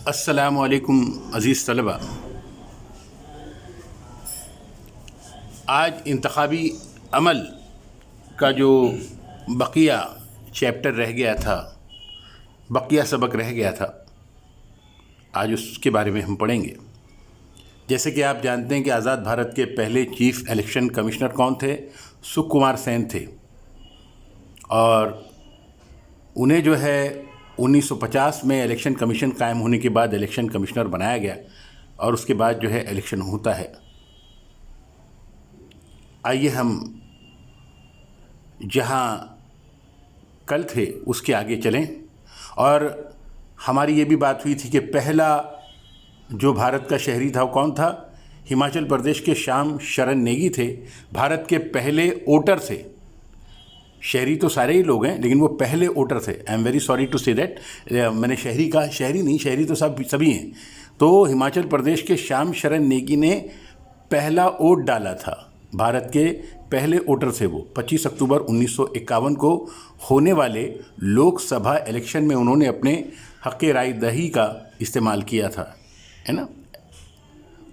السلام علیکم عزیز طلبہ. آج انتخابی عمل کا جو بقیہ چیپٹر رہ گیا تھا، بقیہ سبق رہ گیا تھا، آج اس کے بارے میں ہم پڑھیں گے. جیسے کہ آپ جانتے ہیں کہ آزاد بھارت کے پہلے چیف الیکشن کمشنر کون تھے؟ سکمار سین تھے، اور انہیں جو ہے 1950 میں الیکشن کمیشن قائم ہونے کے بعد الیکشن کمشنر بنایا گیا، اور اس کے بعد جو ہے الیکشن ہوتا ہے. آئیے ہم جہاں کل تھے اس کے آگے چلیں. اور ہماری یہ بھی بات ہوئی تھی کہ پہلا جو بھارت کا شہری تھا وہ کون تھا؟ ہماچل پردیش کے شیام شرن نیگی تھے. بھارت کے پہلے ووٹر تھے. شہری تو سارے ہی لوگ ہیں، لیکن وہ پہلے ووٹر تھے. I am very sorry to say that, میں نے شہری کہا، شہری نہیں، شہری تو سبھی ہیں. تو ہماچل پردیش کے شیام شرن نیگی نے پہلا ووٹ ڈالا تھا. بھارت کے پہلے ووٹر تھے وہ. 25 اکتوبر 1951 کو ہونے والے لوک سبھا الیکشن میں انہوں نے اپنے حق رائے دہی کا استعمال کیا تھا، ہے نا،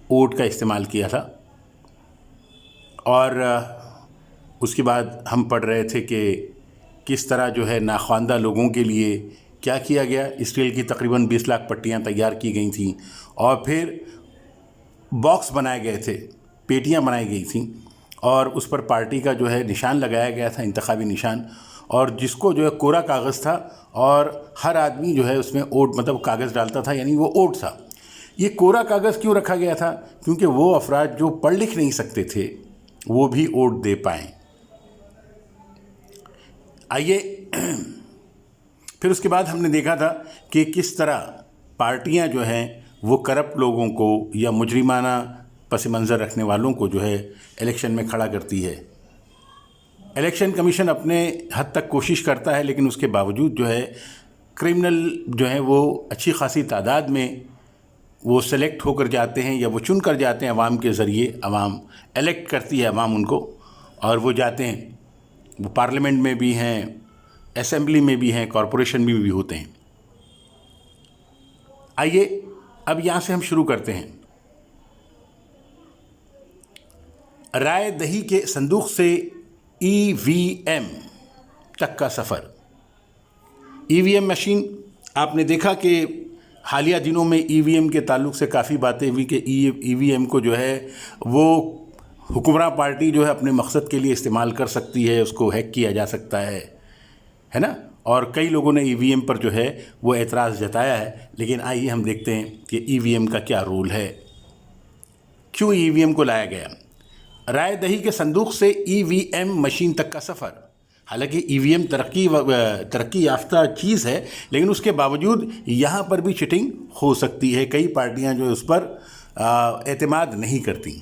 ووٹ کا استعمال کیا تھا. اور اس کے بعد ہم پڑھ رہے تھے کہ کس طرح جو ہے ناخواندہ لوگوں کے لیے کیا کیا گیا. اسٹیل کی تقریباً 20 لاکھ پٹیاں تیار کی گئی تھیں، اور پھر باکس بنائے گئے تھے، پیٹیاں بنائی گئی تھیں، اور اس پر پارٹی کا جو ہے نشان لگایا گیا تھا، انتخابی نشان، اور جس کو جو ہے کورا کاغذ تھا، اور ہر آدمی جو ہے اس میں ووٹ مطلب کاغذ ڈالتا تھا، یعنی وہ ووٹ تھا. یہ کورا کاغذ کیوں رکھا گیا تھا؟ کیونکہ وہ افراد جو پڑھ لکھ نہیں سکتے تھے وہ بھی ووٹ دے پائیں. آئیے پھر اس کے بعد ہم نے دیکھا تھا کہ کس طرح پارٹیاں جو ہیں وہ کرپٹ لوگوں کو یا مجرمانہ پس منظر رکھنے والوں کو جو ہے الیکشن میں کھڑا کرتی ہے. الیکشن کمیشن اپنے حد تک کوشش کرتا ہے، لیکن اس کے باوجود جو ہے کرمنل جو ہیں وہ اچھی خاصی تعداد میں وہ سلیکٹ ہو کر جاتے ہیں، یا وہ چن کر جاتے ہیں عوام کے ذریعے. عوام الیکٹ کرتی ہے عوام ان کو، اور وہ جاتے ہیں. وہ پارلیمنٹ میں بھی ہیں، اسمبلی میں بھی ہیں، کارپوریشن میں بھی ہوتے ہیں. آئیے اب یہاں سے ہم شروع کرتے ہیں. رائے دہی کے صندوق سے ای وی ایم تک کا سفر. ای وی ایم مشین، آپ نے دیکھا کہ حالیہ دنوں میں ای وی ایم کے تعلق سے کافی باتیں ہوئی کہ ای وی ایم کو جو ہے وہ حکمراں پارٹی جو ہے اپنے مقصد کے لیے استعمال کر سکتی ہے، اس کو ہیک کیا جا سکتا ہے نا. اور کئی لوگوں نے ای وی ایم پر جو ہے وہ اعتراض جتایا ہے. لیکن آئیے ہم دیکھتے ہیں کہ ای وی ایم کا کیا رول ہے، کیوں ای وی ایم کو لایا گیا. رائے دہی کے صندوق سے ای وی ایم مشین تک کا سفر. حالانکہ ای وی ایم ترقی یافتہ چیز ہے، لیکن اس کے باوجود یہاں پر بھی چیٹنگ ہو سکتی ہے. کئی پارٹیاں جو اس پر اعتماد نہیں کرتی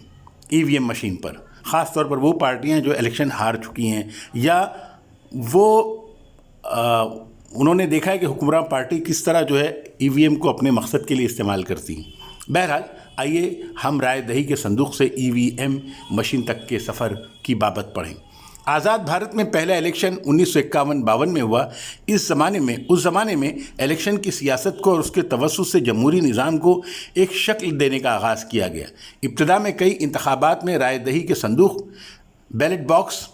ای وی ایم مشین پر، خاص طور پر وہ پارٹیاں جو الیکشن ہار چکی ہیں، یا وہ انہوں نے دیکھا ہے کہ حکمراں پارٹی کس طرح جو ہے ای وی ایم کو اپنے مقصد کے لیے استعمال کرتی ہیں. بہرحال آئیے ہم رائے دہی کے صندوق سے ای وی ایم مشین تک کے سفر کی بابت پڑھیں. آزاد بھارت میں پہلا الیکشن 1951-52 میں ہوا. اس زمانے میں الیکشن کی سیاست کو اور اس کے توسط سے جمہوری نظام کو ایک شکل دینے کا آغاز کیا گیا. ابتدا میں کئی انتخابات میں رائے دہی کے صندوق، بیلٹ باکس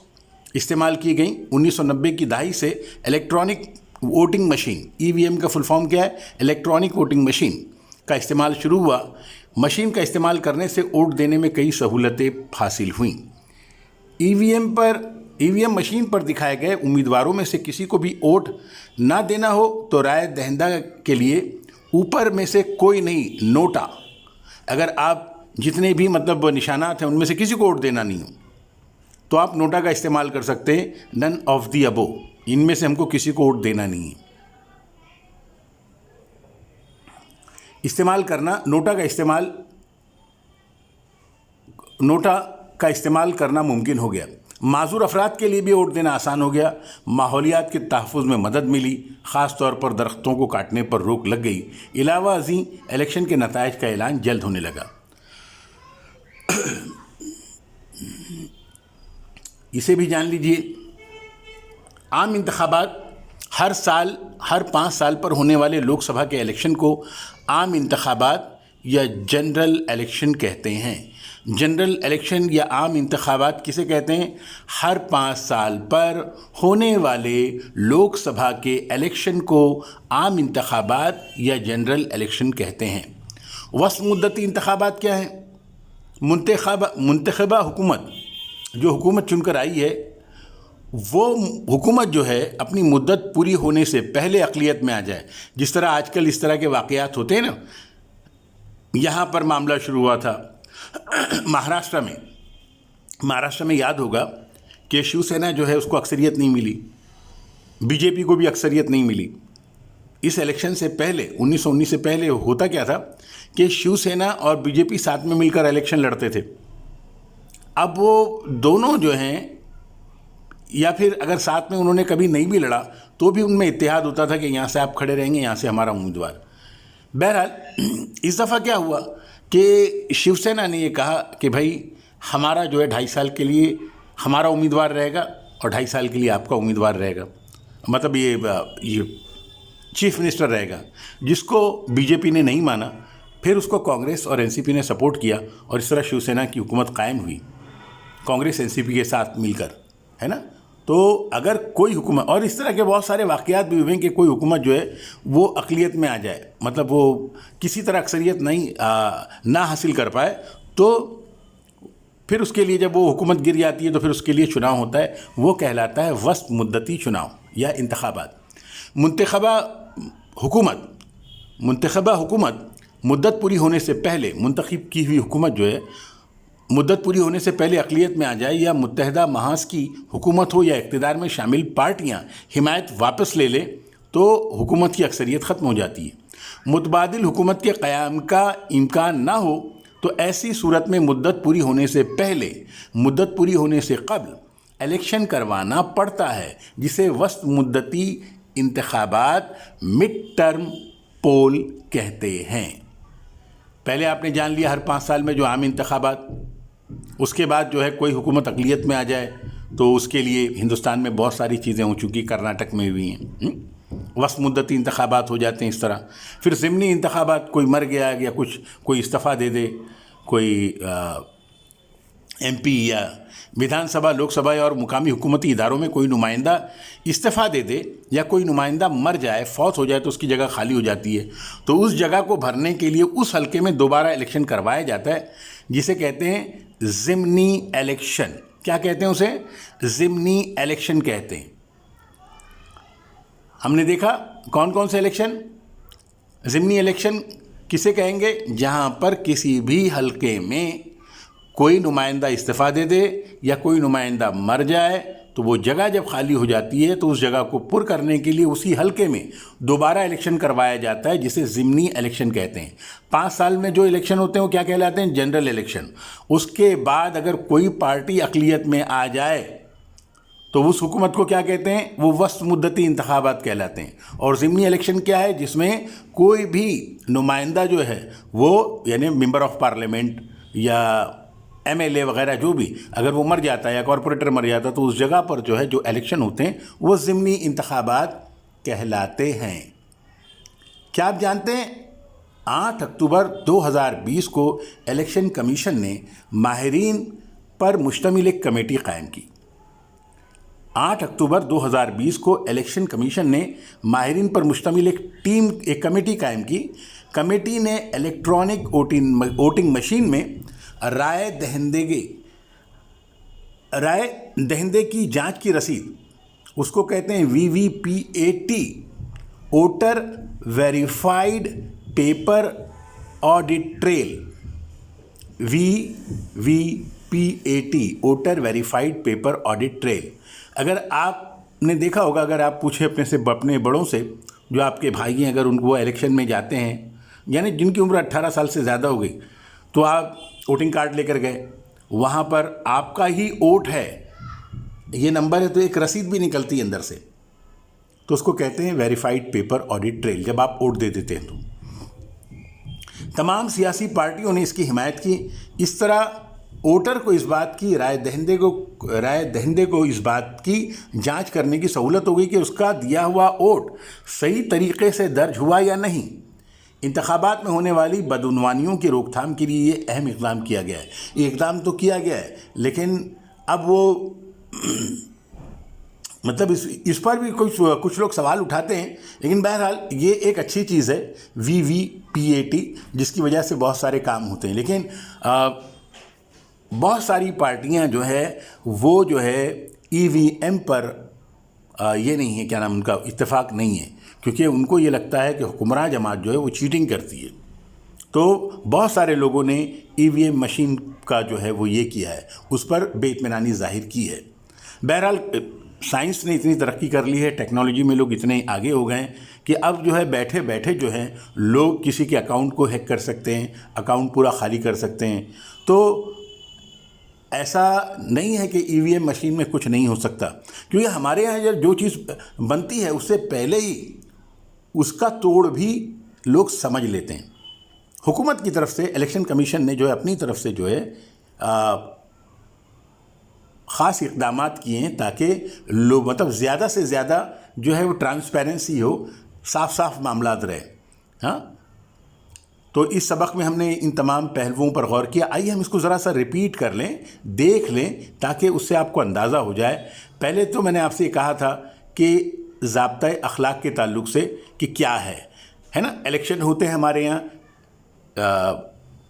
استعمال کی گئیں. 1990 کی دہائی سے الیکٹرانک ووٹنگ مشین، ای وی ایم کا فل فارم کیا ہے؟ الیکٹرانک ووٹنگ مشین کا استعمال شروع ہوا. مشین کا استعمال کرنے سے ووٹ دینے میں کئی سہولتیں حاصل ہوئیں. ای وی ایم مشین پر دکھائے گئے امیدواروں میں سے کسی کو بھی ووٹ نہ دینا ہو تو رائے دہندہ کے لیے اوپر میں سے کوئی نہیں، نوٹا. اگر آپ جتنے بھی مطلب نشانات ہیں ان میں سے کسی کو ووٹ دینا نہیں ہو تو آپ نوٹا کا استعمال کر سکتے ہیں. نن آف دی ابو، ان میں سے ہم کو کسی کو ووٹ دینا نہیں ہے. استعمال کرنا نوٹا کا استعمال کرنا ممکن ہو گیا. معذور افراد کے لیے بھی ووٹ دینا آسان ہو گیا. ماحولیات کے تحفظ میں مدد ملی، خاص طور پر درختوں کو کاٹنے پر روک لگ گئی. علاوہ ازیں الیکشن کے نتائج کا اعلان جلد ہونے لگا. اسے بھی جان لیجئے. عام انتخابات ہر 5 سال پر ہونے والے لوک سبھا کے الیکشن کو عام انتخابات یا جنرل الیکشن کہتے ہیں۔ جنرل الیکشن یا عام انتخابات کسے کہتے ہیں؟ ہر 5 سال پر ہونے والے لوک سبھا کے الیکشن کو عام انتخابات یا جنرل الیکشن کہتے ہیں۔ وسط مدتی انتخابات کیا ہیں؟ منتخبہ حکومت، جو حکومت چن کر آئی ہے، وہ حکومت جو ہے اپنی مدت پوری ہونے سے پہلے اقلیت میں آ جائے۔ جس طرح آج کل اس طرح کے واقعات ہوتے ہیں نا، یہاں پر معاملہ شروع ہوا تھا مہاراشٹر میں یاد ہوگا کہ شیو سینا جو ہے اس کو اکثریت نہیں ملی، بی جے پی کو بھی اکثریت نہیں ملی۔ اس الیکشن سے پہلے 1919 سے پہلے ہوتا کیا تھا کہ شیو سینا اور بی جے پی ساتھ میں مل کر الیکشن لڑتے تھے۔ اب وہ دونوں جو ہیں، یا پھر اگر ساتھ میں انہوں نے کبھی نہیں بھی لڑا تو بھی ان میں اتحاد ہوتا تھا کہ یہاں سے آپ کھڑے رہیں گے، یہاں سے ہمارا امیدوار۔ بہرحال اس دفعہ کیا ہوا کہ شیو سینا نے یہ کہا کہ بھائی ہمارا جو ہے 2.5 سال کے لیے ہمارا امیدوار رہے گا اور 2.5 سال کے لیے آپ کا امیدوار رہے گا، مطلب یہ چیف منسٹر رہے گا، جس کو بی جے پی نے نہیں مانا۔ پھر اس کو کانگریس اور این سی پی نے سپورٹ کیا اور اس طرح شیو سینا کی حکومت قائم ہوئی، کانگریس این سی پی کے ساتھ مل کر، ہے نا۔ تو اگر کوئی حکومت، اور اس طرح کے بہت سارے واقعات بھی ہوئے ہیں کہ کوئی حکومت جو ہے وہ اقلیت میں آ جائے، مطلب وہ کسی طرح اکثریت نہ حاصل کر پائے، تو پھر اس کے لیے جب وہ حکومت گر جاتی ہے تو پھر اس کے لیے چناؤ ہوتا ہے، وہ کہلاتا ہے وسط مدتی چناؤ یا انتخابات۔ منتخبہ حکومت مدت پوری ہونے سے پہلے، منتخب کی ہوئی حکومت جو ہے مدت پوری ہونے سے پہلے اقلیت میں آ جائے، یا متحدہ محاذ کی حکومت ہو یا اقتدار میں شامل پارٹیاں حمایت واپس لے لے تو حکومت کی اکثریت ختم ہو جاتی ہے۔ متبادل حکومت کے قیام کا امکان نہ ہو تو ایسی صورت میں مدت پوری ہونے سے قبل الیکشن کروانا پڑتا ہے، جسے وسط مدتی انتخابات مڈ ٹرم پول کہتے ہیں۔ پہلے آپ نے جان لیا ہر 5 سال میں جو عام انتخابات، اس کے بعد جو ہے کوئی حکومت اقلیت میں آ جائے تو اس کے لیے ہندوستان میں بہت ساری چیزیں ہو چکی، کرناٹک میں ہوئی ہیں، وسط مدتی انتخابات ہو جاتے ہیں اس طرح۔ پھر ضمنی انتخابات، کوئی مر گیا یا کوئی استعفیٰ دے دے، کوئی ایم پی یا ودھان سبھا، لوک سبھا اور مقامی حکومتی اداروں میں کوئی نمائندہ استعفیٰ دے دے یا کوئی نمائندہ مر جائے، فوت ہو جائے تو اس کی جگہ خالی ہو جاتی ہے، تو اس جگہ کو بھرنے کے لیے اس حلقے میں دوبارہ الیکشن کروایا جاتا ہے، جسے کہتے ہیں ضمنی الیکشن۔ کیا کہتے ہیں اسے؟ ضمنی الیکشن کہتے ہیں۔ ہم نے دیکھا کون کون سے الیکشن، ضمنی الیکشن کسے کہیں گے؟ جہاں پر کسی بھی حلقے میں کوئی نمائندہ استعفیٰ دے دے یا کوئی نمائندہ مر جائے تو وہ جگہ جب خالی ہو جاتی ہے تو اس جگہ کو پر کرنے کے لیے اسی حلقے میں دوبارہ الیکشن کروایا جاتا ہے، جسے ضمنی الیکشن کہتے ہیں۔ 5 سال میں جو الیکشن ہوتے ہیں وہ کیا کہلاتے ہیں؟ General election. اس کے بعد اگر کوئی پارٹی اقلیت میں آ جائے تو اس حکومت کو کیا کہتے ہیں؟ وہ وسط مدتی انتخابات کہلاتے ہیں۔ اور ضمنی الیکشن کیا ہے؟ جس میں کوئی بھی نمائندہ جو ہے وہ، یعنی ممبر آف پارلیمنٹ یا ایم ایل اے وغیرہ جو بھی، اگر وہ مر جاتا ہے یا کارپوریٹر مر جاتا ہے تو اس جگہ پر جو ہے جو الیکشن ہوتے ہیں وہ ضمنی انتخابات کہلاتے ہیں۔ کیا آپ جانتے ہیں 8 اکتوبر 2020 کو الیکشن کمیشن نے ماہرین پر مشتمل ایک کمیٹی قائم کی۔ 8 اکتوبر 2020 کو الیکشن کمیشن نے ماہرین پر مشتمل ایک کمیٹی قائم کی۔ کمیٹی نے الیکٹرانک ووٹنگ مشین میں رائے دہندے کی جانچ کی رسید، اس کو کہتے ہیں VVPAT، voter verified paper audit trail, VVPAT، voter verified paper audit trail. اگر آپ نے دیکھا ہوگا، اگر آپ پوچھیں اپنے بڑوں سے جو آپ کے بھائی ہیں، اگر ان کو الیکشن میں جاتے ہیں، یعنی جن کی عمر 18 سال سے زیادہ ہو گئی، تو آپ ووٹنگ کارڈ لے کر گئے، وہاں پر آپ کا ہی ووٹ ہے، یہ نمبر ہے، تو ایک رسید بھی نکلتی ہے اندر سے، تو اس کو کہتے ہیں ویریفائیڈ پیپر آڈٹ ٹریل، جب آپ ووٹ دے دیتے ہیں تو۔ تمام سیاسی پارٹیوں نے اس کی حمایت کی۔ اس طرح ووٹر کو اس بات کی رائے دہندے کو اس بات کی جانچ کرنے کی سہولت ہو گئی کہ اس کا دیا ہوا ووٹ صحیح طریقے سے درج ہوا یا نہیں۔ انتخابات میں ہونے والی بدعنوانیوں کی روک تھام کے لیے یہ اہم اقدام کیا گیا ہے۔ یہ اقدام تو کیا گیا ہے، لیکن اب وہ مطلب اس پر بھی کچھ لوگ سوال اٹھاتے ہیں، لیکن بہرحال یہ ایک اچھی چیز ہے VVPAT، جس کی وجہ سے بہت سارے کام ہوتے ہیں۔ لیکن بہت ساری پارٹیاں جو ہے وہ جو ہے EVM پر یہ نہیں ہے، کیا نام ان کا اتفاق نہیں ہے، کیونکہ ان کو یہ لگتا ہے کہ حکمراں جماعت جو ہے وہ چیٹنگ کرتی ہے۔ تو بہت سارے لوگوں نے EVM مشین کا جو ہے وہ یہ کیا ہے، اس پر بے اطمینانی ظاہر کی ہے۔ بہرحال سائنس نے اتنی ترقی کر لی ہے، ٹیکنالوجی میں لوگ اتنے آگے ہو گئے ہیں کہ اب جو ہے بیٹھے بیٹھے جو ہے لوگ کسی کے اکاؤنٹ کو ہیک کر سکتے ہیں، اکاؤنٹ پورا خالی کر سکتے ہیں۔ تو ایسا نہیں ہے کہ EVM مشین میں کچھ نہیں ہو سکتا، کیونکہ ہمارے یہاں جو چیز بنتی ہے اس سے پہلے ہی اس کا توڑ بھی لوگ سمجھ لیتے ہیں۔ حکومت کی طرف سے الیکشن کمیشن نے جو ہے اپنی طرف سے جو ہے خاص اقدامات کیے ہیں تاکہ لوگ مطلب زیادہ سے زیادہ جو ہے وہ ٹرانسپیرنسی ہو، صاف صاف معاملات رہے۔ ہاں، تو اس سبق میں ہم نے ان تمام پہلوؤں پر غور کیا۔ آئیے ہم اس کو ذرا سا ریپیٹ کر لیں، دیکھ لیں، تاکہ اس سے آپ کو اندازہ ہو جائے۔ پہلے تو میں نے آپ سے یہ کہا تھا کہ ضابطۂ اخلاق کے تعلق سے کہ کیا ہے نا، الیکشن ہوتے ہیں ہمارے یہاں،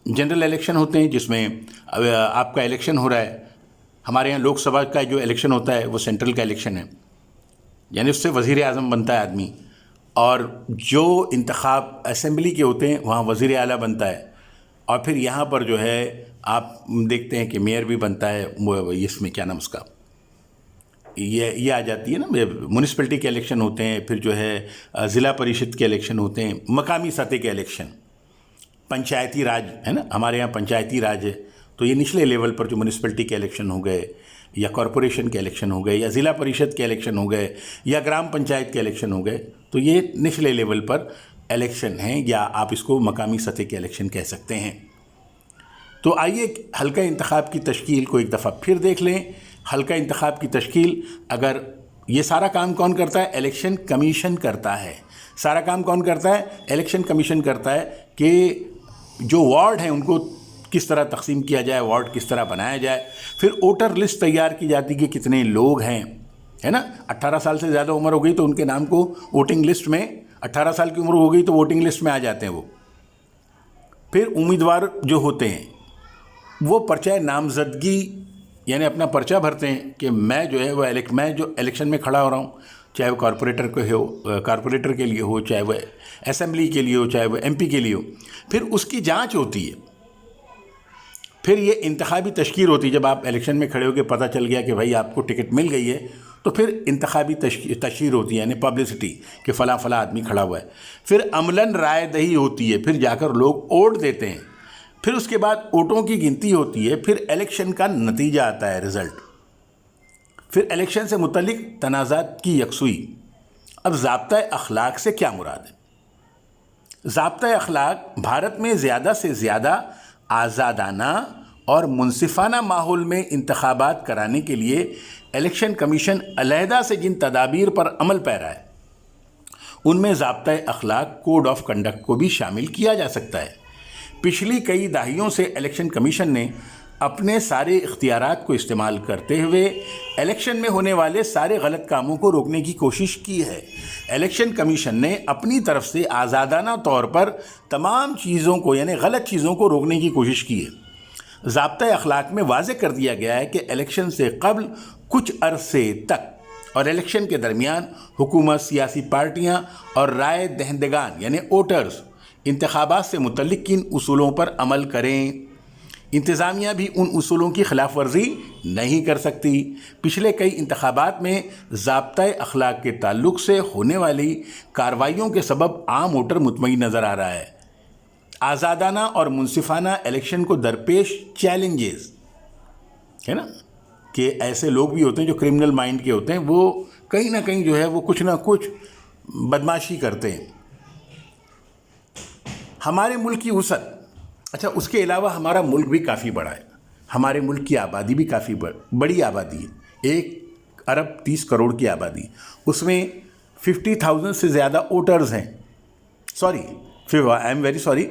جنرل الیکشن ہوتے ہیں جس میں آپ کا الیکشن ہو رہا ہے۔ ہمارے یہاں لوک سبھا کا جو الیکشن ہوتا ہے وہ سینٹرل کا الیکشن ہے، یعنی اس سے وزیر اعظم بنتا ہے آدمی، اور جو انتخاب اسمبلی کے ہوتے ہیں وہاں وزیر اعلیٰ بنتا ہے، اور پھر یہاں پر جو ہے آپ دیکھتے ہیں کہ میئر بھی بنتا ہے، اس میں کیا نام اس کا یہ آ جاتی ہے نا، میونسپلٹی کے الیکشن ہوتے ہیں، پھر جو ہے ضلع پریشد کے الیکشن ہوتے ہیں، مقامی سطح کے الیکشن، پنچایتی راج ہے نا، ہمارے یہاں پنچایتی راج ہے، تو یہ نچلے لیول پر جو میونسپلٹی کے الیکشن ہو گئے، یا کارپوریشن کے الیکشن ہو گئے، یا ضلع پریشد کے الیکشن ہو گئے، یا گرام پنچایت کے الیکشن ہو گئے، تو یہ نچلے لیول پر الیکشن ہیں، یا آپ اس کو مقامی سطح کے الیکشن کہہ سکتے ہیں۔ تو آئیے حلقہ انتخاب کی تشکیل کو ایک دفعہ پھر دیکھ لیں۔ حلقہ انتخاب کی تشکیل، اگر یہ سارا کام کون کرتا ہے؟ الیکشن کمیشن کرتا ہے۔ سارا کام کون کرتا ہے؟ الیکشن کمیشن کرتا ہے کہ جو وارڈ ہیں ان کو کس طرح تقسیم کیا جائے، وارڈ کس طرح بنایا جائے، پھر ووٹر لسٹ تیار کی جاتی کہ کتنے لوگ ہیں، ہے نا، 18 سال سے زیادہ عمر ہو گئی تو ان کے نام کو ووٹنگ لسٹ میں، 18 سال کی عمر ہو گئی تو ووٹنگ لسٹ میں آ جاتے ہیں وہ۔ پھر امیدوار جو ہوتے ہیں وہ پرچہ نامزدگی، یعنی اپنا پرچہ بھرتے ہیں کہ میں جو ہے وہ میں جو الیکشن میں کھڑا ہو رہا ہوں، چاہے وہ کارپوریٹر کے لیے ہو، چاہے وہ اسمبلی کے لیے ہو، چاہے وہ MP کے لیے ہو۔ پھر اس کی جانچ ہوتی ہے، پھر یہ انتخابی تشکیل ہوتی ہے۔ جب آپ الیکشن میں کھڑے ہو کے پتہ چل گیا کہ بھائی آپ کو ٹکٹ مل گئی ہے، تو پھر انتخابی تشہیر ہوتی ہے، یعنی پبلسٹی کہ فلاں فلاں آدمی کھڑا ہوا ہے۔ پھر عملاً رائے دہی ہوتی ہے، پھر جا کر لوگ ووٹ دیتے ہیں، پھر اس کے بعد ووٹوں کی گنتی ہوتی ہے، پھر الیکشن کا نتیجہ آتا ہے، رزلٹ، پھر الیکشن سے متعلق تنازعات کی یکسوئی۔ اب ضابطۂ اخلاق سے کیا مراد ہے؟ ضابطۂ اخلاق بھارت میں زیادہ سے زیادہ آزادانہ اور منصفانہ ماحول میں انتخابات کرانے کے لیے الیکشن کمیشن علیحدہ سے جن تدابیر پر عمل پیرا ہے، ان میں ضابطۂ اخلاق کوڈ آف کنڈکٹ کو بھی شامل کیا جا سکتا ہے۔ پچھلی کئی دہائیوں سے الیکشن کمیشن نے اپنے سارے اختیارات کو استعمال کرتے ہوئے الیکشن میں ہونے والے سارے غلط کاموں کو روکنے کی کوشش کی ہے۔ الیکشن کمیشن نے اپنی طرف سے آزادانہ طور پر تمام چیزوں کو، یعنی غلط چیزوں کو روکنے کی کوشش کی ہے۔ ضابطۂ اخلاق میں واضح کر دیا گیا ہے کہ الیکشن سے قبل کچھ عرصے تک اور الیکشن کے درمیان حکومت، سیاسی پارٹیاں اور رائے دہندگان یعنی ووٹرز انتخابات سے متعلق کن اصولوں پر عمل کریں۔ انتظامیہ بھی ان اصولوں کی خلاف ورزی نہیں کر سکتی۔ پچھلے کئی انتخابات میں ضابطۂ اخلاق کے تعلق سے ہونے والی کارروائیوں کے سبب عام ووٹر مطمئن نظر آ رہا ہے۔ آزادانہ اور منصفانہ الیکشن کو درپیش چیلنجز ہے نا، کہ ایسے لوگ بھی ہوتے ہیں جو کرمنل مائنڈ کے ہوتے ہیں، وہ کہیں نہ کہیں جو ہے وہ کچھ نہ کچھ بدماشی کرتے ہیں۔ ہمارے ملک کی وسعت، اچھا اس کے علاوہ ہمارا ملک بھی کافی بڑا ہے، ہمارے ملک کی آبادی بھی کافی بڑی آبادی ہے، 1.30 ارب کی آبادی، اس میں 50,000 سے زیادہ ووٹرز ہیں، آئی ایم ویری سوری،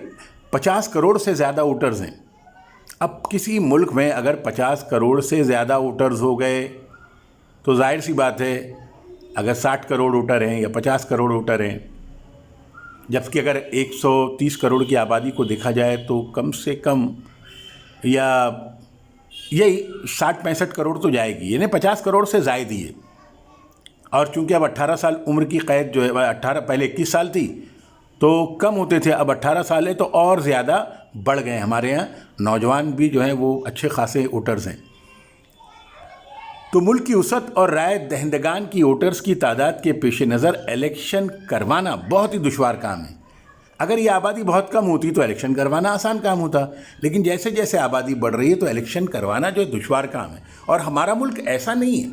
50 کروڑ سے زیادہ ووٹرز ہیں۔ اب کسی ملک میں اگر 50 کروڑ سے زیادہ ووٹرز ہو گئے تو ظاہر سی بات ہے اگر 60 کروڑ ووٹر ہیں یا 50 کروڑ ووٹر ہیں، جبکہ اگر 130 کروڑ کی آبادی کو دیکھا جائے تو کم سے کم یا یہی 60-65 کروڑ تو جائے گی، یعنی 50 کروڑ سے زائد ہی ہے۔ اور چونکہ اب 18 سال عمر کی قید جو ہے، پہلے 21 سال تھی تو کم ہوتے تھے، اب 18 سال ہے تو اور زیادہ بڑھ گئے۔ ہمارے یہاں نوجوان بھی جو ہیں وہ اچھے خاصے ووٹرز ہیں۔ تو ملک کی وسعت اور رائے دہندگان کی ووٹرز کی تعداد کے پیش نظر الیکشن کروانا بہت ہی دشوار کام ہے۔ اگر یہ آبادی بہت کم ہوتی تو الیکشن کروانا آسان کام ہوتا، لیکن جیسے جیسے آبادی بڑھ رہی ہے تو الیکشن کروانا جو دشوار کام ہے۔ اور ہمارا ملک ایسا نہیں ہے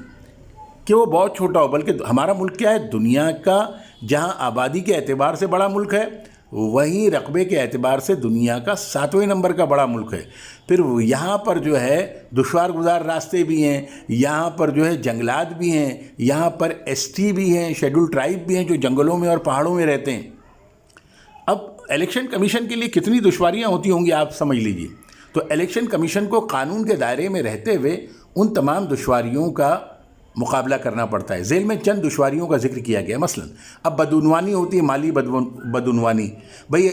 کہ وہ بہت چھوٹا ہو، بلکہ ہمارا ملک کیا ہے، دنیا کا جہاں آبادی کے اعتبار سے بڑا ملک ہے، وہیں رقبے کے اعتبار سے دنیا کا 7ویں نمبر کا بڑا ملک ہے۔ پھر یہاں پر جو ہے دشوار گزار راستے بھی ہیں، یہاں پر جو ہے جنگلات بھی ہیں، یہاں پر ایس ٹی بھی ہیں، شیڈول ٹرائب بھی ہیں جو جنگلوں میں اور پہاڑوں میں رہتے ہیں۔ اب الیکشن کمیشن کے لیے کتنی دشواریاں ہوتی ہوں گی آپ سمجھ لیجئے۔ تو الیکشن کمیشن کو قانون کے دائرے میں رہتے ہوئے ان تمام دشواریوں کا مقابلہ کرنا پڑتا ہے۔ ذیل میں چند دشواریوں کا ذکر کیا گیا، مثلا اب بدعنوانی ہوتی ہے، مالی بدعنوانی۔ بھئی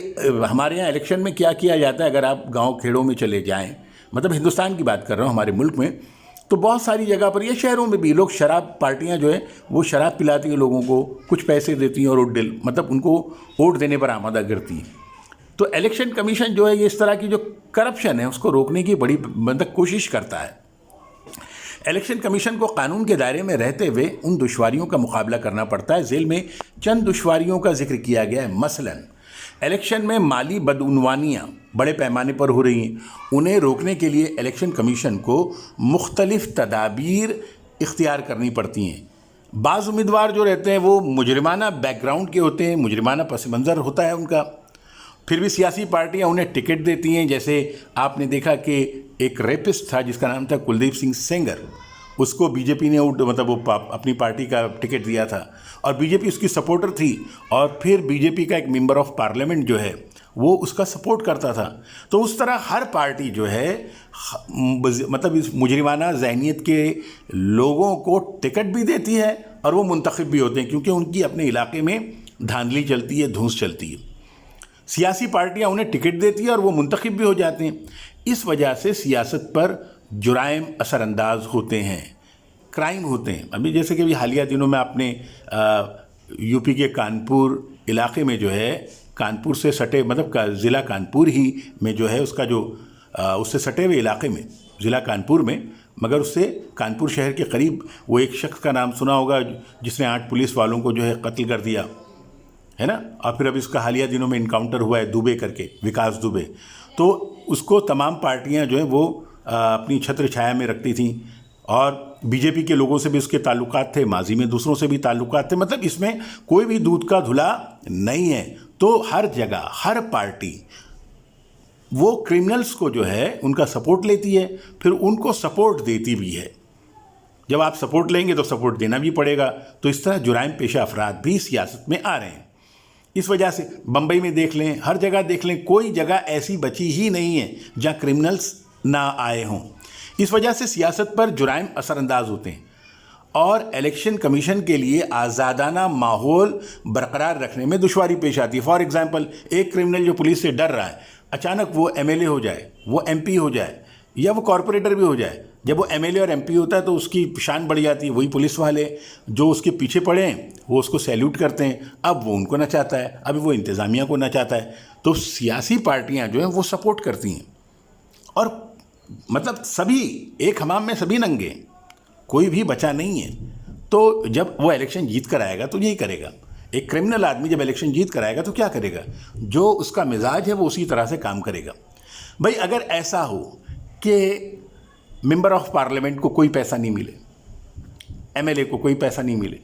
ہمارے یہاں الیکشن میں کیا کیا جاتا ہے، اگر آپ گاؤں کھیڑوں میں چلے جائیں، مطلب ہندوستان کی بات کر رہا ہوں، ہمارے ملک میں تو بہت ساری جگہ پر، یہ شہروں میں بھی، لوگ شراب، پارٹیاں جو ہیں وہ شراب پلاتی ہیں لوگوں کو، کچھ پیسے دیتی ہیں اور مطلب ان کو ووٹ دینے پر آمادہ کرتی ہیں۔ تو الیکشن کمیشن جو ہے یہ اس طرح کی جو کرپشن ہے اس کو روکنے کی بڑی مطلب کوشش کرتا ہے۔ الیکشن کمیشن کو قانون کے دائرے میں رہتے ہوئے ان دشواریوں کا مقابلہ کرنا پڑتا ہے۔ ذیل میں چند دشواریوں کا ذکر کیا گیا ہے، مثلا الیکشن میں مالی بدعنوانیاں بڑے پیمانے پر ہو رہی ہیں، انہیں روکنے کے لیے الیکشن کمیشن کو مختلف تدابیر اختیار کرنی پڑتی ہیں۔ بعض امیدوار جو رہتے ہیں وہ مجرمانہ بیک گراؤنڈ کے ہوتے ہیں، مجرمانہ پس منظر ہوتا ہے ان کا، پھر بھی سیاسی پارٹیاں انہیں ٹکٹ دیتی ہیں۔ جیسے آپ نے دیکھا کہ ایک ریپسٹ تھا جس کا نام تھا کلدیپ سنگھ سینگر، اس کو بی جے پی نے مطلب وہ اپنی پارٹی کا ٹکٹ دیا تھا اور بی جے پی اس کی سپورٹر تھی، اور پھر بی جے پی کا ایک ممبر آف پارلیمنٹ جو ہے وہ اس کا سپورٹ کرتا تھا۔ تو اس طرح ہر پارٹی جو ہے مطلب اس مجرمانہ ذہنیت کے لوگوں کو ٹکٹ بھی دیتی ہے اور وہ منتخب بھی ہوتے ہیں، کیونکہ ان کی اپنے علاقے میں دھاندلی چلتی ہے، دھونس چلتی ہے۔ سیاسی پارٹیاں انہیں ٹکٹ دیتی ہیں اور وہ منتخب بھی ہو جاتے ہیں۔ اس وجہ سے سیاست پر جرائم اثر انداز ہوتے ہیں، کرائم ہوتے ہیں۔ ابھی جیسے کہ حالیہ دنوں میں آپ نے یو پی کے کانپور علاقے میں جو ہے، کانپور سے سٹے مطلب ضلع کانپور ہی میں جو ہے اس کا جو اس سے سٹے ہوئے علاقے میں، ضلع کانپور میں، مگر اس سے کانپور شہر کے قریب وہ ایک شخص کا نام سنا ہوگا جس نے 8 پولیس والوں کو جو ہے قتل کر دیا ہے نا، اور پھر اب اس کا حالیہ دنوں میں انکاؤنٹر ہوا ہے دوبے کر کے، وکاس دوبے۔ تو اس کو تمام پارٹیاں جو ہیں وہ اپنی چھتر چھایا میں رکھتی تھیں، اور بی جے پی کے لوگوں سے بھی اس کے تعلقات تھے، ماضی میں دوسروں سے بھی تعلقات تھے، مطلب اس میں کوئی بھی دودھ کا دھلا نہیں ہے۔ تو ہر جگہ ہر پارٹی وہ کرمنلز کو جو ہے ان کا سپورٹ لیتی ہے، پھر ان کو سپورٹ دیتی بھی ہے۔ جب آپ سپورٹ لیں گے تو سپورٹ دینا بھی پڑے گا۔ تو اس طرح جرائم پیشہ افراد بھی سیاست میں آ رہے ہیں۔ اس وجہ سے بمبئی میں دیکھ لیں، ہر جگہ دیکھ لیں، کوئی جگہ ایسی بچی ہی نہیں ہے جہاں کرمنلز نہ آئے ہوں۔ اس وجہ سے سیاست پر جرائم اثر انداز ہوتے ہیں، اور الیکشن کمیشن کے لیے آزادانہ ماحول برقرار رکھنے میں دشواری پیش آتی ہے۔ فار ایگزامپل، ایک کرمنل جو پولیس سے ڈر رہا ہے، اچانک وہ ایم ایل اے ہو جائے، وہ ایم پی ہو جائے، یا وہ کارپوریٹر بھی ہو جائے۔ جب وہ ایم ایل اے اور ایم پی ہوتا ہے تو اس کی شان بڑھ جاتی ہے، وہی پولیس والے جو اس کے پیچھے پڑے ہیں وہ اس کو سیلیوٹ کرتے ہیں، اب وہ ان کو نچاتا ہے، اب وہ انتظامیہ کو نچاتا ہے۔ تو سیاسی پارٹیاں جو ہیں وہ سپورٹ کرتی ہیں، اور مطلب سبھی ایک حمام میں سبھی ننگے ہیں، کوئی بھی بچا نہیں ہے۔ تو جب وہ الیکشن جیت کر آئے گا تو یہی کرے گا۔ ایک کرمنل آدمی جب الیکشن جیت کر آئے گا تو کیا کرے گا؟ جو اس کا مزاج ہے وہ اسی طرح سے کام کرے گا۔ بھائی اگر ایسا ہو کہ ممبر آف پارلیمنٹ کو کوئی پیسہ نہیں ملے، ایم ایل اے کو کوئی پیسہ نہیں ملے،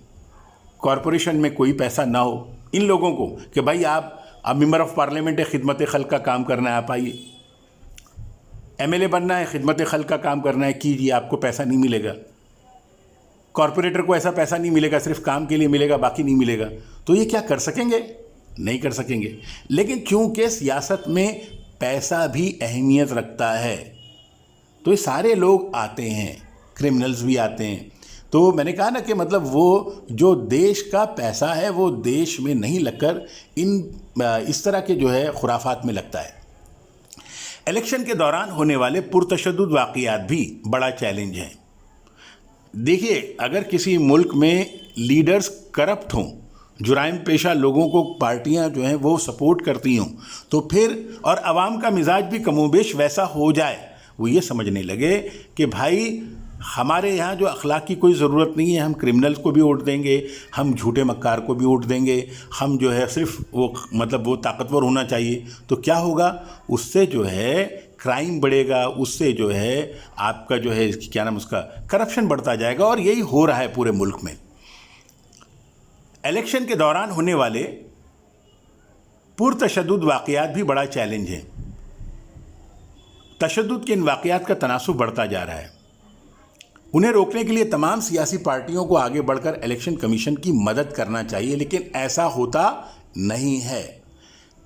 کارپوریشن میں کوئی پیسہ نہ ہو ان لوگوں کو کہ بھائی آپ ممبر آف پارلیمنٹ ہے، خدمت خلق کا کام کرنا ہے، آپ آئیے، MLA بننا ہے، خدمت خلق کا کام کرنا ہے، کیجیے، آپ کو پیسہ نہیں ملے گا. کارپوریٹر کو ایسا پیسہ نہیں ملے گا، صرف کام کے لیے ملے گا، باقی نہیں ملے گا. تو یہ کیا کر سکیں گے؟ نہیں کر سکیں گے. لیکن کیونکہ سیاست میں پیسہ بھی اہمیت رکھتا ہے تو یہ سارے لوگ آتے ہیں، کرمنلز بھی آتے ہیں. تو میں نے کہا نا کہ مطلب وہ جو دیش کا پیسہ ہے وہ دیش میں نہیں لگ کر اس طرح کے جو ہے خرافات میں لگتا ہے. الیکشن کے دوران ہونے والے پرتشدد واقعات بھی بڑا چیلنج ہیں. دیکھیے، اگر کسی ملک میں لیڈرز کرپٹ ہوں، جرائم پیشہ لوگوں کو پارٹیاں جو ہیں وہ سپورٹ کرتی ہوں، تو پھر اور عوام کا مزاج بھی کم و بیش ویسا ہو جائے، وہ یہ سمجھنے لگے کہ بھائی ہمارے یہاں جو اخلاق کی کوئی ضرورت نہیں ہے، ہم کرمنلز کو بھی ووٹ دیں گے، ہم جھوٹے مکار کو بھی ووٹ دیں گے، ہم جو ہے صرف وہ مطلب وہ طاقتور ہونا چاہیے. تو کیا ہوگا؟ اس سے جو ہے کرائم بڑھے گا، اس سے جو ہے آپ کا جو ہے کیا نام اس کا کرپشن بڑھتا جائے گا. اور یہی ہو رہا ہے پورے ملک میں. الیکشن کے دوران ہونے والے پرتشدد واقعات بھی بڑا چیلنج ہیں. تشدد کے ان واقعات کا تناسب بڑھتا جا رہا ہے. انہیں روکنے کے لیے تمام سیاسی پارٹیوں کو آگے بڑھ کر الیکشن کمیشن کی مدد کرنا چاہیے، لیکن ایسا ہوتا نہیں ہے.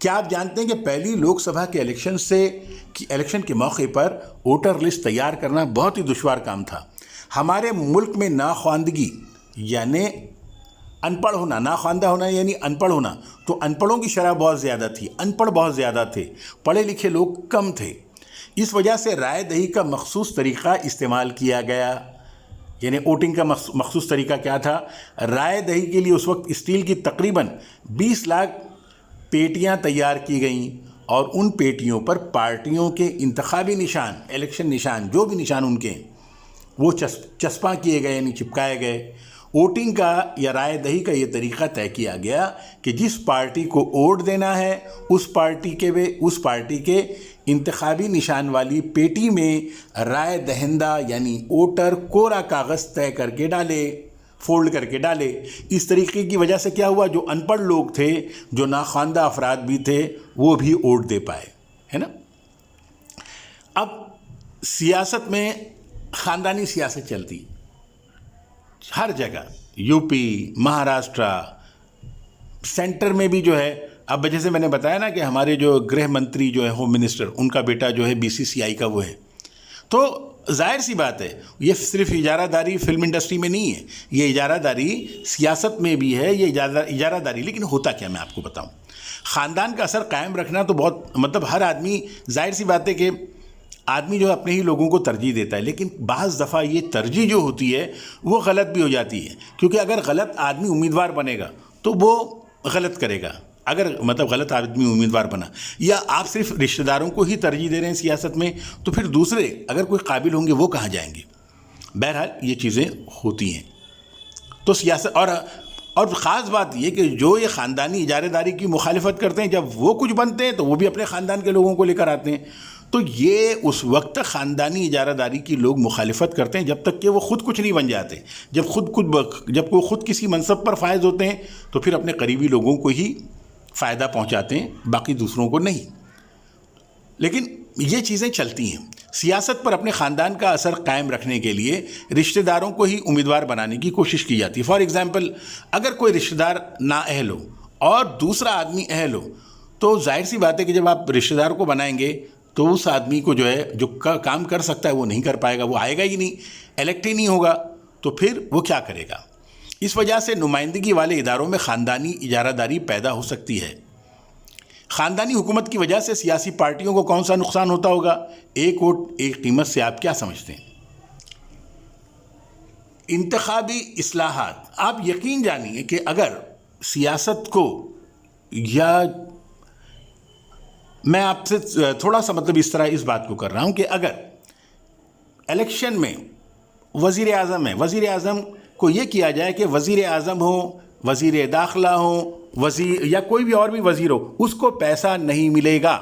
کیا آپ جانتے ہیں کہ پہلی لوک سبھا کے الیکشن کے موقع پر ووٹر لسٹ تیار کرنا بہت ہی دشوار کام تھا. ہمارے ملک میں ناخواندگی یعنی ان پڑھ ہونا، ناخواندہ ہونا یعنی ان پڑھ ہونا، تو ان پڑھوں کی شرح بہت زیادہ تھی، ان پڑھ بہت زیادہ تھے، پڑھے لکھے لوگ کم تھے. اس وجہ سے رائے دہی کا مخصوص طریقہ استعمال کیا گیا. یعنی ووٹنگ کا مخصوص طریقہ کیا تھا؟ رائے دہی کے لیے اس وقت اسٹیل کی تقریباً 20 لاکھ پیٹیاں تیار کی گئیں، اور ان پیٹیوں پر پارٹیوں کے انتخابی نشان، الیکشن نشان، جو بھی نشان ان کے وہ چسپاں کیے گئے، یعنی چپکائے گئے. ووٹنگ کا یا رائے دہی کا یہ طریقہ طے کیا گیا کہ جس پارٹی کو ووٹ دینا ہے اس پارٹی کے انتخابی نشان والی پیٹی میں رائے دہندہ یعنی ووٹر کوڑا کاغذ طے کر کے ڈالے، فولڈ کر کے ڈالے. اس طریقے کی وجہ سے کیا ہوا؟ جو ان پڑھ لوگ تھے، جو ناخواندہ افراد بھی تھے، وہ بھی ووٹ دے پائے، ہے نا. اب سیاست میں خاندانی سیاست چلتی ہر جگہ، یو پی، مہاراشٹرا، سینٹر میں بھی جو ہے. اب جیسے میں نے بتایا نا کہ ہمارے جو گرہ منتری جو ہے، ہوم منسٹر، ان کا بیٹا جو ہے BCCI کا وہ ہے. تو ظاہر سی بات ہے، یہ صرف اجارہ داری فلم انڈسٹری میں نہیں ہے، یہ اجارہ داری سیاست میں بھی ہے. یہ اجارہ داری لیکن ہوتا کیا، میں آپ کو بتاؤں. خاندان کا اثر قائم رکھنا تو بہت مطلب ہر آدمی، ظاہر سی بات ہے کہ آدمی جو اپنے ہی لوگوں کو ترجیح دیتا ہے، لیکن بعض دفعہ یہ ترجیح جو ہوتی ہے وہ غلط بھی ہو جاتی ہے. کیونکہ اگر غلط آدمی امیدوار بنے گا تو وہ غلط کرے گا. اگر مطلب غلط آدمی امیدوار بنا، یا آپ صرف رشتہ داروں کو ہی ترجیح دے رہے ہیں سیاست میں، تو پھر دوسرے اگر کوئی قابل ہوں گے وہ کہاں جائیں گے. بہرحال یہ چیزیں ہوتی ہیں. تو سیاست اور خاص بات یہ کہ جو یہ خاندانی اجارہ داری کی مخالفت کرتے ہیں، جب وہ کچھ بنتے ہیں تو وہ بھی اپنے خاندان کے لوگوں کو لے کر آتے ہیں. تو یہ اس وقت خاندانی اجارہ داری کی لوگ مخالفت کرتے ہیں جب تک کہ وہ خود کچھ نہیں بن جاتے. جب وہ خود کسی منصب پر فائز ہوتے ہیں تو پھر اپنے قریبی لوگوں کو ہی فائدہ پہنچاتے ہیں، باقی دوسروں کو نہیں. لیکن یہ چیزیں چلتی ہیں. سیاست پر اپنے خاندان کا اثر قائم رکھنے کے لیے رشتہ داروں کو ہی امیدوار بنانے کی کوشش کی جاتی ہے. فار ایگزامپل، اگر کوئی رشتہ دار نااہل ہو اور دوسرا آدمی اہل ہو، تو ظاہر سی بات ہے کہ جب آپ رشتہ دار کو بنائیں گے تو اس آدمی کو جو ہے جو کام کر سکتا ہے وہ نہیں کر پائے گا، وہ آئے گا ہی نہیں، الیکٹ ہی نہیں ہوگا، تو پھر وہ کیا کرے گا. اس وجہ سے نمائندگی والے اداروں میں خاندانی اجارہ داری پیدا ہو سکتی ہے. خاندانی حکومت کی وجہ سے سیاسی پارٹیوں کو کون سا نقصان ہوتا ہوگا؟ ایک ووٹ ایک قیمت سے آپ کیا سمجھتے ہیں؟ انتخابی اصلاحات. آپ یقین جانیے کہ اگر سیاست کو، یا میں آپ سے تھوڑا سا مطلب اس طرح اس بات کو کر رہا ہوں کہ اگر الیکشن میں وزیر اعظم ہے، وزیر اعظم کو یہ کیا جائے کہ وزیر اعظم ہو، وزیر داخلہ ہو، وزیر یا کوئی بھی اور بھی وزیر ہو، اس کو پیسہ نہیں ملے گا،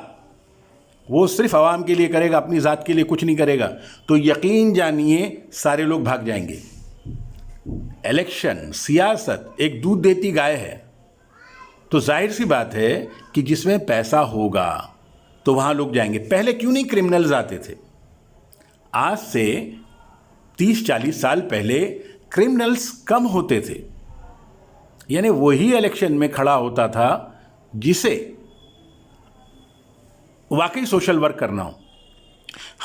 وہ صرف عوام کے لیے کرے گا، اپنی ذات کے لیے کچھ نہیں کرے گا، تو یقین جانیے سارے لوگ بھاگ جائیں گے. الیکشن، سیاست ایک دودھ دیتی گائے ہے. تو ظاہر سی بات ہے کہ جس میں پیسہ ہوگا تو وہاں لوگ جائیں گے. پہلے کیوں نہیں کرمنلز آتے تھے؟ آج سے 30-40 سال پہلے کرمنلز کم ہوتے تھے، یعنی وہی الیکشن میں کھڑا ہوتا تھا جسے واقعی سوشل ورک کرنا ہو۔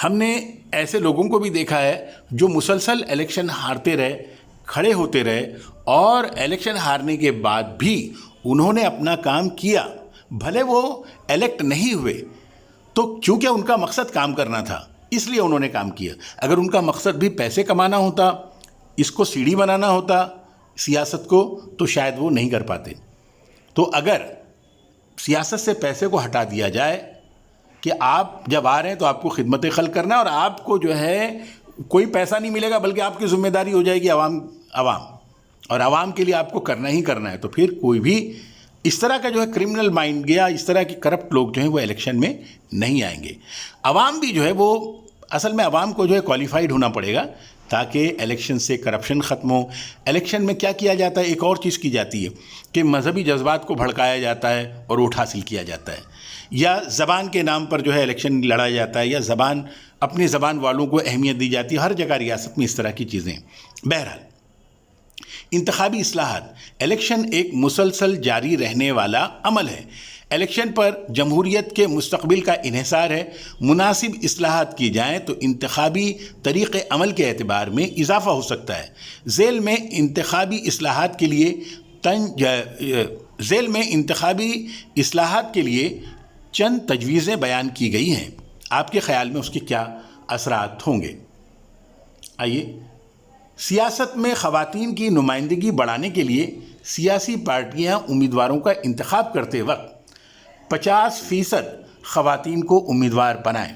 ہم نے ایسے لوگوں کو بھی دیکھا ہے جو مسلسل الیکشن ہارتے رہے، کھڑے ہوتے رہے، اور الیکشن ہارنے کے بعد بھی انہوں نے اپنا کام کیا، بھلے وہ الیکٹ نہیں ہوئے تو کیونکہ ان کا مقصد کام کرنا تھا اس لیے انہوں نے کام کیا۔ اگر ان کا مقصد بھی پیسے کمانا ہوتا، اس کو سیڑھی بنانا ہوتا سیاست کو، تو شاید وہ نہیں کر پاتے۔ تو اگر سیاست سے پیسے کو ہٹا دیا جائے کہ آپ جب آ رہے ہیں تو آپ کو خدمت خلق کرنا ہے، اور آپ کو جو ہے کوئی پیسہ نہیں ملے گا بلکہ آپ کی ذمہ داری ہو جائے گی عوام اور عوام کے لیے آپ کو کرنا ہی کرنا ہے، تو پھر کوئی بھی اس طرح کا جو ہے کرمنل مائنڈ یا اس طرح کی کرپٹ لوگ جو ہیں وہ الیکشن میں نہیں آئیں گے۔ عوام بھی جو ہے وہ اصل میں عوام کو جو ہے کوالیفائڈ ہونا پڑے گا تاکہ الیکشن سے کرپشن ختم ہو۔ الیکشن میں کیا کیا جاتا ہے، ایک اور چیز کی جاتی ہے کہ مذہبی جذبات کو بھڑکایا جاتا ہے اور ووٹ حاصل کیا جاتا ہے، یا زبان کے نام پر جو ہے الیکشن لڑایا جاتا ہے، یا اپنی زبان والوں کو اہمیت دی جاتی ہے۔ ہر جگہ ریاست میں اس طرح کی چیزیں۔ بہرحال انتخابی اصلاحات، الیکشن ایک مسلسل جاری رہنے والا عمل ہے۔ الیکشن پر جمہوریت کے مستقبل کا انحصار ہے۔ مناسب اصلاحات کی جائیں تو انتخابی طریق عمل کے اعتبار میں اضافہ ہو سکتا ہے۔ ذیل میں انتخابی اصلاحات کے لیے چند تجویزیں بیان کی گئی ہیں۔ آپ کے خیال میں اس کے کیا اثرات ہوں گے؟ آئیے، سیاست میں خواتین کی نمائندگی بڑھانے کے لیے سیاسی پارٹیاں امیدواروں کا انتخاب کرتے وقت 50% خواتین کو امیدوار بنائیں،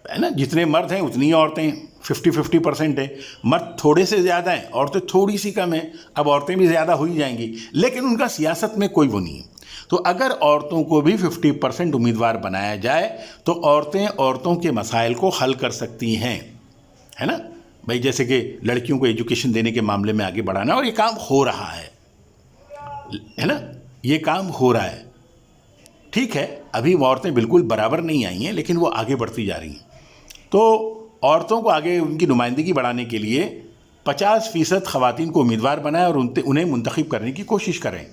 ہے نا؟ جتنے مرد ہیں اتنی عورتیں، 50-50% ہے۔ مرد تھوڑے سے زیادہ ہیں، عورتیں تھوڑی سی کم ہیں، اب عورتیں بھی زیادہ ہو ہی جائیں گی، لیکن ان کا سیاست میں کوئی وہ نہیں ہے۔ تو اگر عورتوں کو بھی 50% امیدوار بنایا جائے تو عورتوں کے مسائل کو حل کر سکتی ہیں، ہے نا بھائی؟ جیسے کہ لڑکیوں کو ایجوکیشن دینے کے معاملے میں آگے بڑھانا، اور یہ کام ہو رہا ہے نا؟ یہ کام ہو رہا ہے، ٹھیک ہے، ابھی وہ عورتیں بالکل برابر نہیں آئی ہیں لیکن وہ آگے بڑھتی جا رہی ہیں۔ تو عورتوں کو آگے ان کی نمائندگی بڑھانے کے لیے 50% خواتین کو امیدوار بنائیں اور انہیں منتخب کرنے کی کوشش کریں،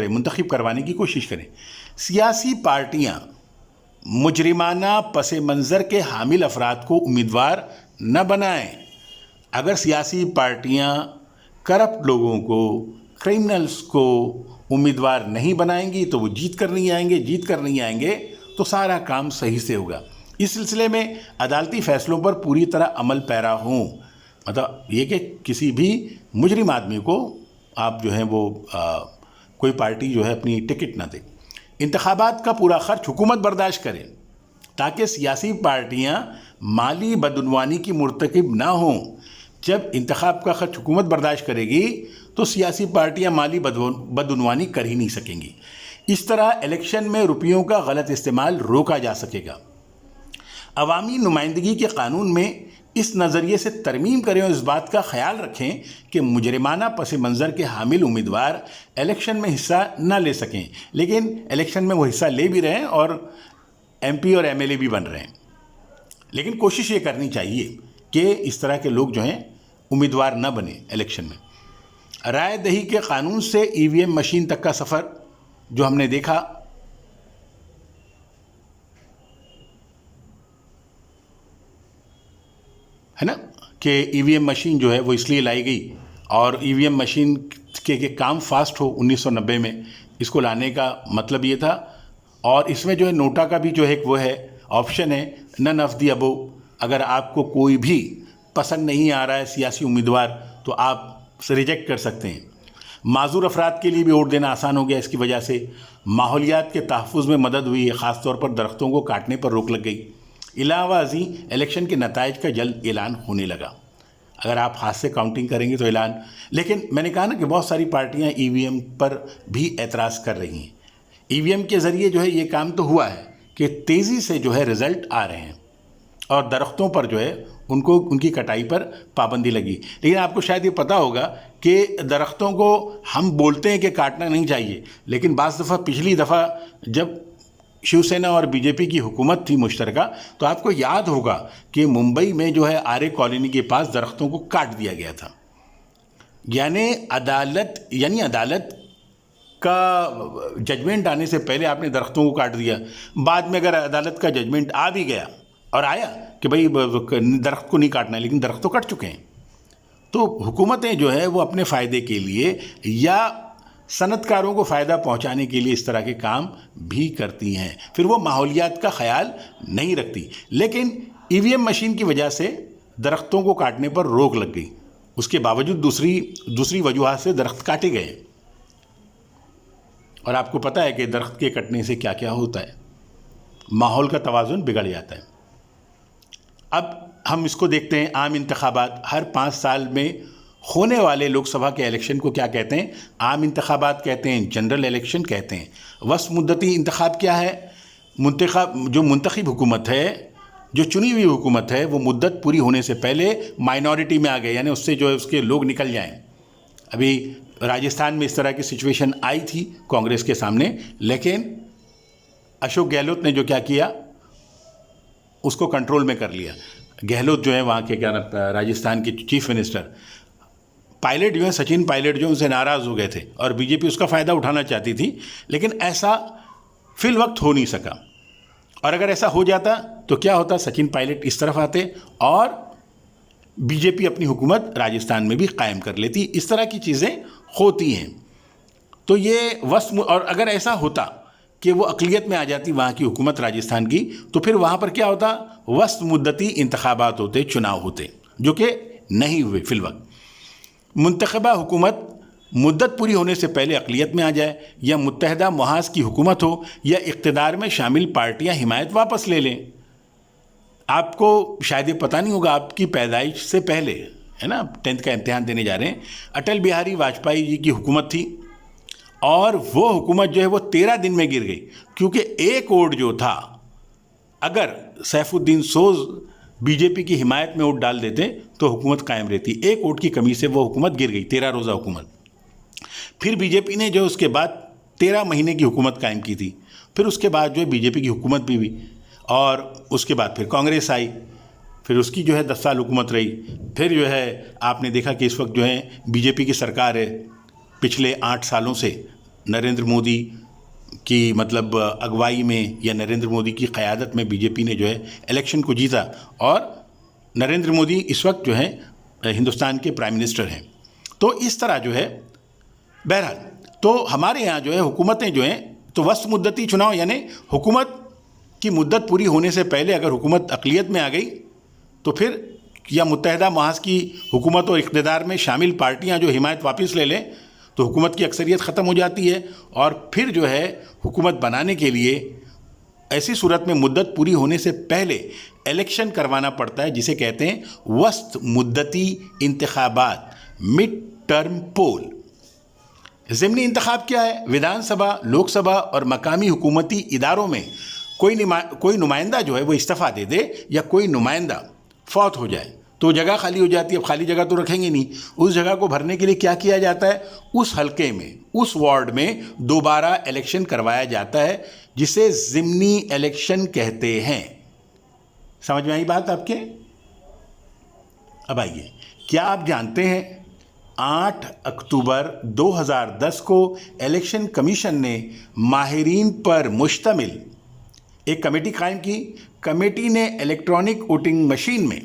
منتخب کروانے کی کوشش کریں۔ سیاسی پارٹیاں مجرمانہ پس منظر کے حامل افراد کو امیدوار نہ بنائیں۔ اگر سیاسی پارٹیاں کرپٹ لوگوں کو، کرمنلز کو امیدوار نہیں بنائیں گی تو وہ جیت کر نہیں آئیں گے تو سارا کام صحیح سے ہوگا۔ اس سلسلے میں عدالتی فیصلوں پر پوری طرح عمل پیرا ہوں، مطلب یہ کہ کسی بھی مجرم آدمی کو آپ جو ہیں وہ کوئی پارٹی جو ہے اپنی ٹکٹ نہ دے۔ انتخابات کا پورا خرچ حکومت برداشت کرے تاکہ سیاسی پارٹیاں مالی بدعنوانی کی مرتکب نہ ہوں۔ جب انتخاب کا خرچ حکومت برداشت کرے گی تو سیاسی پارٹیاں مالی بدعنوانی کر ہی نہیں سکیں گی۔ اس طرح الیکشن میں روپیوں کا غلط استعمال روکا جا سکے گا۔ عوامی نمائندگی کے قانون میں اس نظریے سے ترمیم کریں اور اس بات کا خیال رکھیں کہ مجرمانہ پس منظر کے حامل امیدوار الیکشن میں حصہ نہ لے سکیں، لیکن الیکشن میں وہ حصہ لے بھی رہے ہیں اور MP اور MLA بھی بن رہے ہیں۔ لیکن کوشش یہ کرنی چاہیے کہ اس طرح کے لوگ جو ہیں امیدوار نہ بنے الیکشن میں۔ رائے دہی کے قانون سے EVM مشین تک کا سفر جو ہم نے دیکھا، ہے نا، کہ EVM مشین جو ہے وہ اس لیے لائی گئی، اور EVM مشین کے کام فاسٹ ہو 1990 میں، اس کو لانے کا مطلب یہ تھا۔ اور اس میں جو ہے نوٹا کا بھی جو ہے وہ ہے آپشن ہے، نن آف دی ابو۔ اگر آپ کو کوئی بھی پسند نہیں آ رہا ہے سیاسی امیدوار تو آپ ریجیکٹ کر سکتے ہیں۔ معذور افراد کے لیے بھی ووٹ دینا آسان ہو گیا اس کی وجہ سے۔ ماحولیات کے تحفظ میں مدد ہوئی ہے، خاص طور پر درختوں کو کاٹنے پر روک لگ گئی۔ علاوہ ازیں الیکشن کے نتائج کا جلد اعلان ہونے لگا۔ اگر آپ ہاتھ سے کاؤنٹنگ کریں گے تو اعلان، لیکن میں نے کہا نا کہ بہت ساری پارٹیاں EVM پر بھی اعتراض کر رہی ہیں۔ EVM کے ذریعے جو ہے یہ کام تو ہوا ہے کہ تیزی سے جو ہے رزلٹ آ رہے ہیں، اور درختوں پر جو ہے ان کی کٹائی پر پابندی لگی۔ لیکن آپ کو شاید یہ پتہ ہوگا کہ درختوں کو ہم بولتے ہیں کہ کاٹنا نہیں چاہیے، لیکن بعض دفعہ پچھلی دفعہ جب شیو سینا اور بی جے پی کی حکومت تھی مشترکہ، تو آپ کو یاد ہوگا کہ ممبئی میں جو ہے آرے کالونی کے پاس درختوں کو کاٹ دیا گیا تھا. یعنی عدالت کا ججمنٹ آنے سے پہلے آپ نے درختوں کو کاٹ دیا. بعد میں اگر عدالت کا ججمنٹ آ بھی گیا اور آیا کہ بھئی درخت کو نہیں کاٹنا ہے، لیکن درخت تو کٹ چکے ہیں. تو حکومتیں جو ہے وہ اپنے فائدے کے لیے یا صنعت کاروں کو فائدہ پہنچانے کے لیے اس طرح کے کام بھی کرتی ہیں، پھر وہ ماحولیات کا خیال نہیں رکھتی. لیکن ای وی ایم مشین کی وجہ سے درختوں کو کاٹنے پر روک لگ گئی. اس کے باوجود دوسری وجوہات سے درخت کاٹے گئے. اور آپ کو پتہ ہے کہ درخت کے کٹنے سے کیا کیا ہوتا ہے، ماحول کا توازن بگڑ جاتا ہے. اب ہم اس کو دیکھتے ہیں، عام انتخابات ہر 5 سال میں ہونے والے لوک سبھا کے الیکشن کو کیا کہتے ہیں؟ عام انتخابات کہتے ہیں، جنرل الیکشن کہتے ہیں. وسط مدتی انتخاب کیا ہے؟ جو منتخب حکومت ہے، جو چنی ہوئی حکومت ہے، وہ مدت پوری ہونے سے پہلے مائنورٹی میں آ گئے، یعنی اس سے جو ہے اس کے لوگ نکل جائیں. ابھی راجستھان میں اس طرح کی سچویشن آئی تھی کانگریس کے سامنے، لیکن اشوک گہلوت نے جو کیا اس کو کنٹرول میں کر لیا. گہلوت جو ہے وہاں کے راجستھان کے چیف منسٹر، پائلٹ جو ہیں سچن پائلٹ جو ان سے ناراض ہو گئے تھے اور بی جے پی اس کا فائدہ اٹھانا چاہتی تھی، لیکن ایسا فی الوقت ہو نہیں سکا. اور اگر ایسا ہو جاتا تو کیا ہوتا؟ سچن پائلٹ اس طرف آتے اور بی جے پی اپنی حکومت راجستھان میں بھی قائم کر لیتی. اس طرح کی چیزیں ہوتی ہیں. تو یہ اور اگر ایسا ہوتا کہ وہ اقلیت میں آ جاتی وہاں کی حکومت راجستھان کی، تو پھر وہاں پر کیا ہوتا؟ وسط مدتی انتخابات ہوتے، چناؤ ہوتے، جو کہ نہیں ہوئے فی الوقت. منتخبہ حکومت مدت پوری ہونے سے پہلے اقلیت میں آ جائے، یا متحدہ محاذ کی حکومت ہو، یا اقتدار میں شامل پارٹیاں حمایت واپس لے لیں. آپ کو شاید یہ پتہ نہیں ہوگا، آپ کی پیدائش سے پہلے ہے نا، 10th کا امتحان دینے جا رہے ہیں، اٹل بہاری واجپئی جی کی حکومت تھی، اور وہ حکومت جو ہے وہ 13 دن میں گر گئی. کیونکہ ایک ووٹ جو تھا، اگر سیف الدین سوز بی جے پی کی حمایت میں ووٹ ڈال دیتے تو حکومت قائم رہتی. ایک ووٹ کی کمی سے وہ حکومت گر گئی، 13 روزہ حکومت. پھر بی جے پی نے جو اس کے بعد 13 مہینے کی حکومت قائم کی تھی. پھر اس کے بعد جو ہے بی جے پی کی حکومت بھی ہوئی، اور اس کے بعد پھر کانگریس آئی، پھر اس کی جو ہے 10 سال حکومت رہی. پھر جو ہے آپ نے دیکھا کہ اس وقت جو ہے بی جے پی کی سرکار ہے. پچھلے 8 سالوں سے نریندر مودی کی اگوائی میں یا نریندر مودی کی قیادت میں بی جے پی نے جو ہے الیکشن کو جیتا، اور نریندر مودی اس وقت جو ہے ہندوستان کے پرائم منسٹر ہیں. تو اس طرح جو ہے بہرحال تو ہمارے یہاں جو ہے حکومتیں جو ہیں تو وسط مدتی چناؤ، یعنی حکومت کی مدت پوری ہونے سے پہلے اگر حکومت اقلیت میں آ گئی تو پھر یا متحدہ محاذ کی حکومت اور اقتدار میں شامل پارٹیاں جو حمایت واپس لے لیں تو حکومت کی اکثریت ختم ہو جاتی ہے. اور پھر جو ہے حکومت بنانے کے لیے ایسی صورت میں مدت پوری ہونے سے پہلے الیکشن کروانا پڑتا ہے، جسے کہتے ہیں وسط مدتی انتخابات، مڈ ٹرم پول. ضمنی انتخاب کیا ہے؟ ودھان سبھا، لوک سبھا اور مقامی حکومتی اداروں میں کوئی نمائندہ جو ہے وہ استعفیٰ دے دے، یا کوئی نمائندہ فوت ہو جائے تو جگہ خالی ہو جاتی ہے. اب خالی جگہ تو رکھیں گے نہیں، اس جگہ کو بھرنے کے لیے کیا کیا جاتا ہے؟ اس حلقے میں، اس وارڈ میں دوبارہ الیکشن کروایا جاتا ہے، جسے ضمنی الیکشن کہتے ہیں. سمجھ میں آئی بات آپ کے؟ اب آئیے، کیا آپ جانتے ہیں 8 اکتوبر 2010 کو الیکشن کمیشن نے ماہرین پر مشتمل ایک کمیٹی قائم کی. کمیٹی نے الیکٹرانک ووٹنگ مشین میں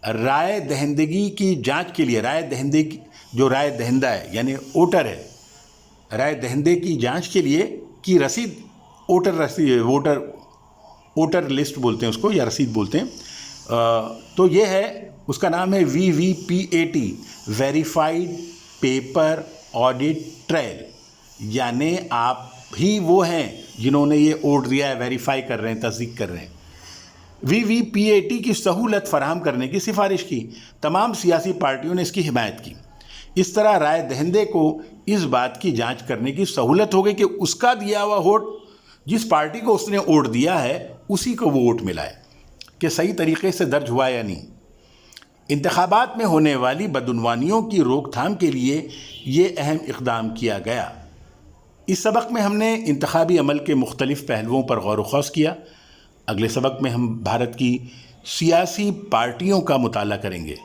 رائے دہندگی کی جانچ کے لیے، جو رائے دہندہ ہے یعنی ووٹر ہے، رائے دہندے کی جانچ کے لیے کی رسید، ووٹر لسٹ بولتے ہیں اس کو، یا رسید بولتے ہیں. تو یہ ہے، اس کا نام ہے VVPAT، verified paper audit trail. یعنی آپ ہی وہ ہیں جنہوں نے یہ ووٹ دیا ہے، ویریفائی کر رہے ہیں، تصدیق کر رہے ہیں. VVPAT کی سہولت فراہم کرنے کی سفارش کی. تمام سیاسی پارٹیوں نے اس کی حمایت کی. اس طرح رائے دہندے کو اس بات کی جانچ کرنے کی سہولت ہو گئی کہ اس کا دیا ہوا ووٹ، جس پارٹی کو اس نے ووٹ دیا ہے اسی کو وہ ووٹ ملا ہے، کہ صحیح طریقے سے درج ہوا یا نہیں. انتخابات میں ہونے والی بدعنوانیوں کی روک تھام کے لیے یہ اہم اقدام کیا گیا. اس سبق میں ہم نے انتخابی عمل کے مختلف پہلوؤں پر غور و خوض کیا. اگلے سبق میں ہم بھارت کی سیاسی پارٹیوں کا مطالعہ کریں گے.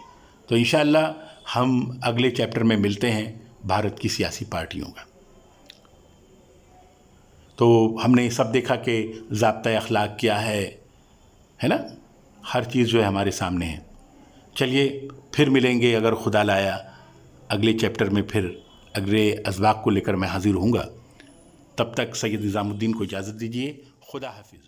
تو انشاءاللہ ہم اگلے چیپٹر میں ملتے ہیں بھارت کی سیاسی پارٹیوں کا. تو ہم نے یہ سب دیکھا کہ ضابطۂ اخلاق کیا ہے نا، ہر چیز جو ہے ہمارے سامنے ہے. چلیے پھر ملیں گے اگر خدا لایا اگلے چیپٹر میں، پھر اگلے اسباق کو لے کر میں حاضر ہوں گا. تب تک سید نظام الدین کو اجازت دیجیے. خدا حافظ.